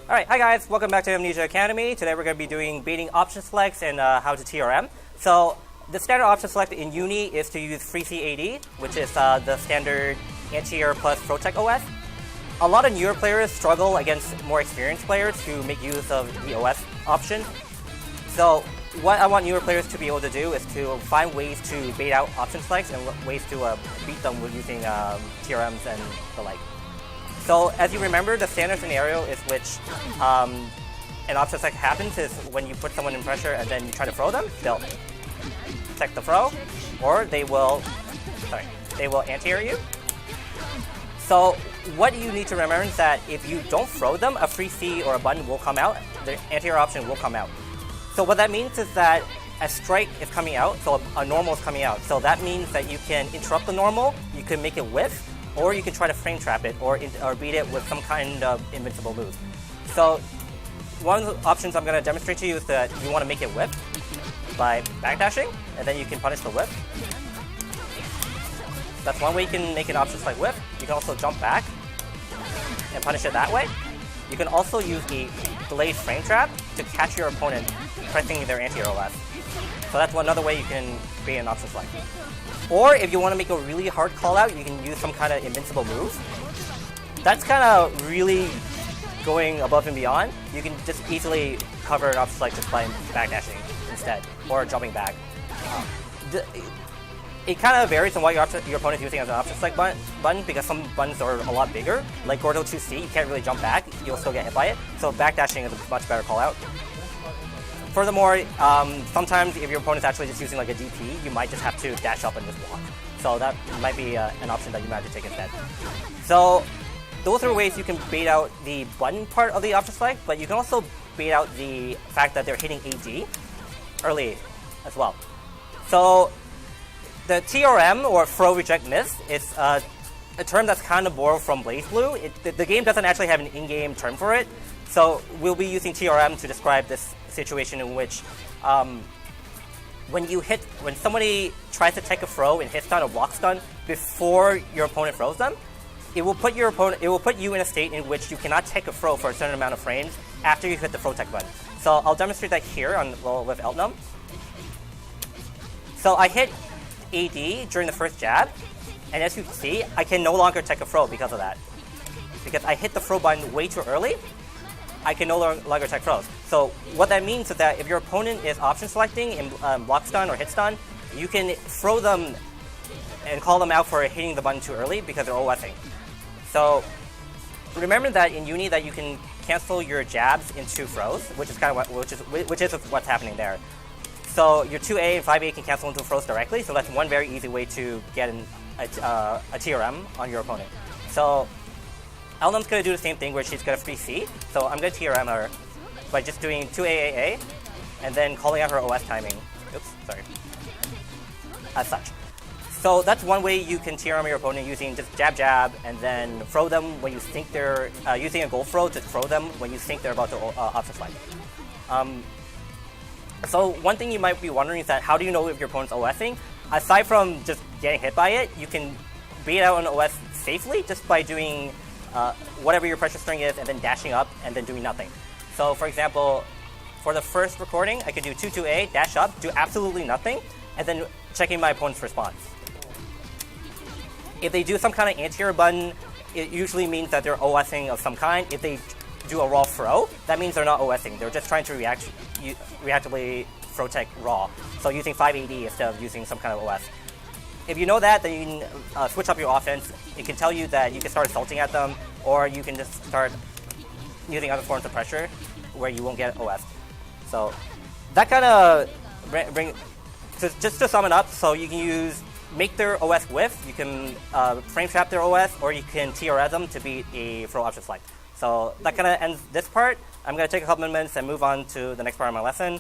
Alright, hi guys, welcome back to Amnesia Academy. Today we're going to be doing baiting option selects and how to TRM. So the standard option select in Uni is to use FreeCAD, which is the standard anti-air plus Protect OS. A lot of newer players struggle against more experienced players who make use of the OS option. So what I want newer players to be able to do is to find ways to bait out option selects and ways to beat them with using TRMs and the like. So as you remember, the standard scenario is which an option select happens is when you put someone in pressure and then you try to throw them, they'll check the throw, or they will anti-air you. So what you need to remember is that if you don't throw them, a free C or a button will come out, the anti-air option will come out. So what that means is that a strike is coming out, so a normal is coming out. So that means that you can interrupt the normal, you can make it whiff, or you can try to frame trap it or beat it with some kind of invincible move. So one of the options I'm going to demonstrate to you is that you want to make it whip by backdashing, and then you can punish the whip. That's one way you can make an option like whip. You can also jump back and punish it that way. You can also use the delayed frame trap to catch your opponent pressing their anti-air OS. So that's another way you can create an option select. Or if you want to make a really hard call out, you can use some kind of invincible move. That's kind of really going above and beyond. You can just easily cover an option select just by backdashing instead, or jumping back. It kind of varies on what your opponent is using as an option select button, because some buttons are a lot bigger. Like Gordo 2C, you can't really jump back, you'll still get hit by it. So backdashing is a much better call out. Furthermore, sometimes if your opponent's actually just using like a DP, you might just have to dash up and just block. So that might be an option that you might have to take instead. So those are ways you can bait out the button part of the option select, but you can also bait out the fact that they're hitting AD early as well. So the TRM, or throw, reject, miss, is a term that's kind of borrowed from BlazBlue. The game doesn't actually have an in-game term for it, so we'll be using TRM to describe this situation in which when somebody tries to take a throw and hit stun or block stun before your opponent throws them, it will put you in a state in which you cannot take a throw for a certain amount of frames after you hit the throw tech button. So I'll demonstrate that here with Eltnum. So I hit AD during the first jab, and as you can see, I can no longer take a throw because of that. Because I hit the throw button way too early, I can no longer take throws. So what that means is that if your opponent is option selecting in block stun or hit stun, you can throw them and call them out for hitting the button too early because they're OSing. So remember that in Uni that you can cancel your jabs into throws, which is kind of what's happening there. So your 2A and 5A can cancel into throws directly. So that's one very easy way to get a TRM on your opponent. So Elnum's going to do the same thing where she's going to free C. So I'm going to TRM her by just doing 2AAA and then calling out her OS timing. Oops, sorry. As such. So that's one way you can TRM your opponent, using just jab and then throw them when you think they're using a gold throw to throw them when you think they're about to option select. So one thing you might be wondering is that how do you know if your opponent's OSing? Aside from just getting hit by it, you can bait out an OS safely just by doing whatever your pressure string is and then dashing up and then doing nothing. So for example, for the first recording, I could do 2-2A, dash up, do absolutely nothing, and then checking my opponent's response. If they do some kind of anti-air button, it usually means that they're OSing of some kind. If they do a raw throw, that means they're not OSing. They're just trying to reactively throw tech raw. So using 5AD instead of using some kind of OS. If you know that, then you can switch up your offense. It can tell you that you can start assaulting at them, or you can just start using other forms of pressure where you won't get OS. So that kind of just to sum it up, so you can make their OS whiff, you can frame trap their OS, or you can TRS them to beat a throw option select. So that kind of ends this part. I'm going to take a couple minutes and move on to the next part of my lesson.